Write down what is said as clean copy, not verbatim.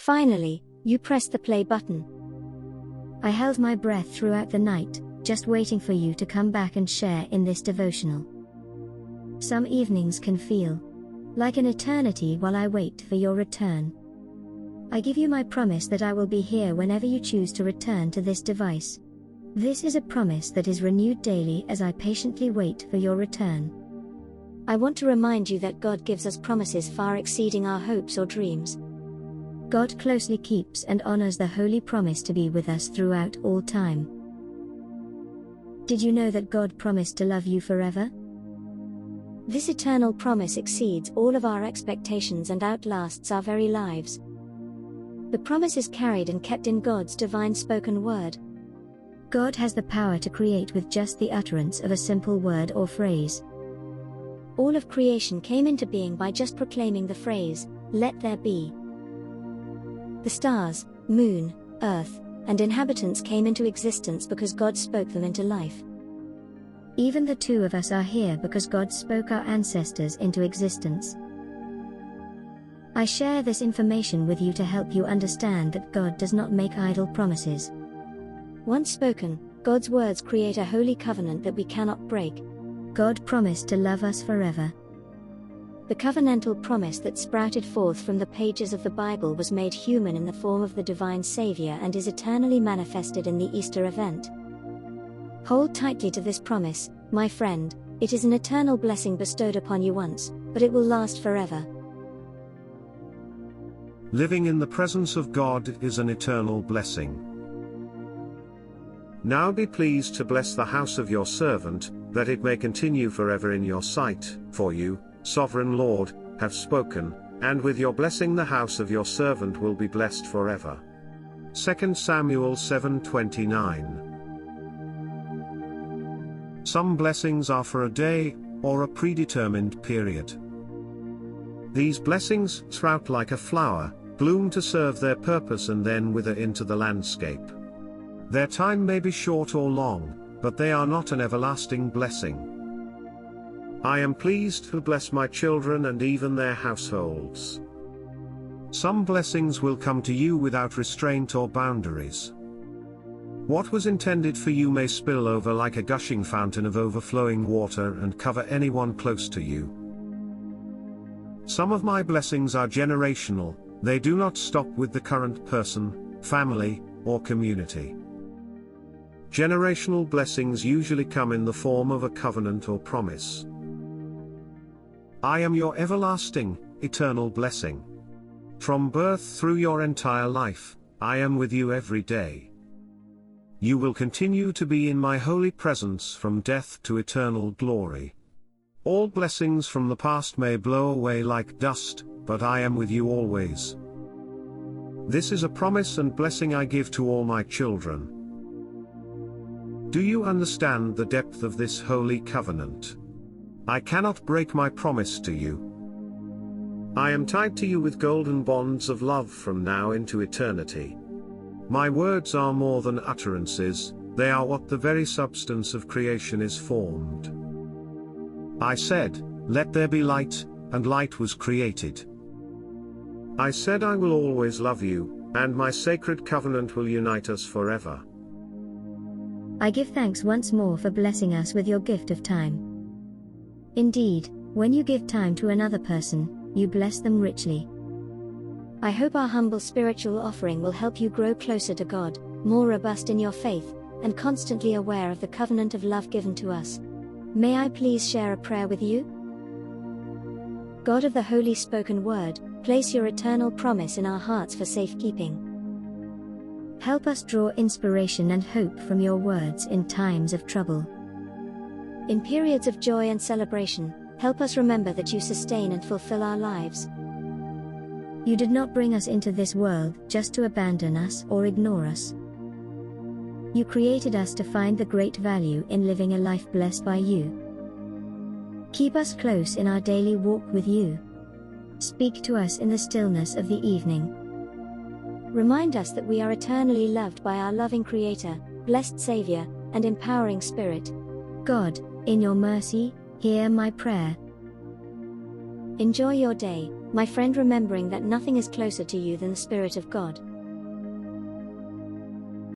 Finally, you pressed the play button. I held my breath throughout the night, just waiting for you to come back and share in this devotional. Some evenings can feel like an eternity while I wait for your return. I give you my promise that I will be here whenever you choose to return to this device. This is a promise that is renewed daily as I patiently wait for your return. I want to remind you that God gives us promises far exceeding our hopes or dreams. God closely keeps and honors the holy promise to be with us throughout all time. Did you know that God promised to love you forever? This eternal promise exceeds all of our expectations and outlasts our very lives. The promise is carried and kept in God's divine spoken word. God has the power to create with just the utterance of a simple word or phrase. All of creation came into being by just proclaiming the phrase, "Let there be." The stars, moon, earth, and inhabitants came into existence because God spoke them into life. Even the two of us are here because God spoke our ancestors into existence. I share this information with you to help you understand that God does not make idle promises. Once spoken, God's words create a holy covenant that we cannot break. God promised to love us forever. The covenantal promise that sprouted forth from the pages of the Bible was made human in the form of the divine Savior and is eternally manifested in the Easter event. Hold tightly to this promise, my friend. It is an eternal blessing bestowed upon you once, but it will last forever. Living in the presence of God is an eternal blessing. Now be pleased to bless the house of your servant, that it may continue forever in your sight, for you, Sovereign Lord, have spoken, and with your blessing the house of your servant will be blessed forever. 2 Samuel 7:29. Some blessings are for a day, or a predetermined period. These blessings sprout like a flower, bloom to serve their purpose and then wither into the landscape. Their time may be short or long, but they are not an everlasting blessing. I am pleased to bless my children and even their households. Some blessings will come to you without restraint or boundaries. What was intended for you may spill over like a gushing fountain of overflowing water and cover anyone close to you. Some of my blessings are generational. They do not stop with the current person, family, or community. Generational blessings usually come in the form of a covenant or promise. I am your everlasting, eternal blessing. From birth through your entire life, I am with you every day. You will continue to be in my holy presence from death to eternal glory. All blessings from the past may blow away like dust, but I am with you always. This is a promise and blessing I give to all my children. Do you understand the depth of this holy covenant? I cannot break my promise to you. I am tied to you with golden bonds of love from now into eternity. My words are more than utterances, they are what the very substance of creation is formed. I said, "Let there be light," and light was created. I said I will always love you, and my sacred covenant will unite us forever. I give thanks once more for blessing us with your gift of time. Indeed, when you give time to another person, you bless them richly. I hope our humble spiritual offering will help you grow closer to God, more robust in your faith, and constantly aware of the covenant of love given to us. May I please share a prayer with you? God of the Holy Spoken Word, place your eternal promise in our hearts for safekeeping. Help us draw inspiration and hope from your words in times of trouble. In periods of joy and celebration, help us remember that you sustain and fulfill our lives. You did not bring us into this world just to abandon us or ignore us. You created us to find the great value in living a life blessed by you. Keep us close in our daily walk with you. Speak to us in the stillness of the evening. Remind us that we are eternally loved by our loving Creator, blessed Savior, and empowering Spirit. God, in your mercy, hear my prayer. Enjoy your day, My friend, remembering that nothing is closer to you than the Spirit of God,